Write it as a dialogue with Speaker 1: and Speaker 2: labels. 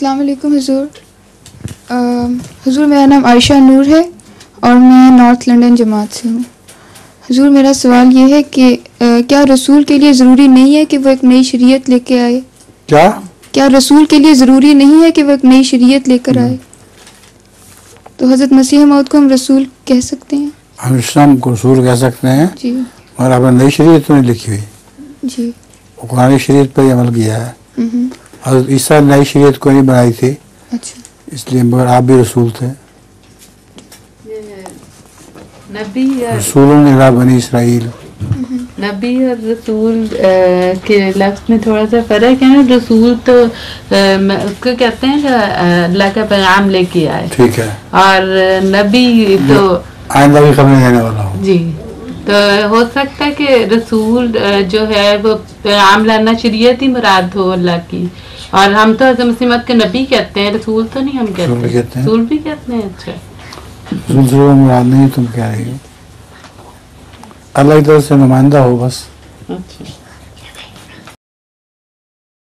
Speaker 1: अस्सलाम वालेकुम हुजूर। हुजूर मेरा नाम आयशा नूर है और मैं नॉर्थ लंदन जमात से हूँ। हुजूर मेरा सवाल ये है कि क्या रसूल के लिए ज़रूरी नहीं है कि वो एक नई शरीयत लेके आए? क्या रसूल के लिए ज़रूरी नहीं है कि वो एक नई शरीयत लेकर आए? तो हज़रत मसीह मौद को हम रसूल कह सकते हैं?
Speaker 2: हम इस्लाम को रसूल कह सकते हैं
Speaker 1: जी।
Speaker 2: मगर आपने नई शरीयत तो नहीं लिखी हुई।
Speaker 1: जी।
Speaker 2: वो कुरानी शरीयत पर ही अमल किया है। हज़रत ईसा नई शरीयत को नहीं बनाई थी।
Speaker 1: अच्छा।
Speaker 2: इसलिए मगर आप भी रसूल थे।
Speaker 3: नबी
Speaker 2: रसूलन इला बनी इसराइल।
Speaker 3: नबी और रसूल के लफ्ज़ में थोड़ा सा फ़र्क है ना। रसूल तो उसको कहते हैं कि अल्लाह का पैगाम लेके आए।
Speaker 2: ठीक है।
Speaker 3: और नबी तो
Speaker 2: आइंदा भी खबरें देने वाला हो।
Speaker 3: जी। तो हो सकता है कि रसूल जो है वो पैगाम लाना शरीयत ही मुराद हो अल्लाह की। और हम तो हज़रत मसीह मौद के नबी कहते हैं, रसूल तो नहीं हम कहते। रसूल भी कहते हैं। अच्छा,
Speaker 2: रसूल मुराद नहीं तुम कह रही हो, अल्लाह की तरफ से नुमाइंदा हो बस।
Speaker 3: अच्छा।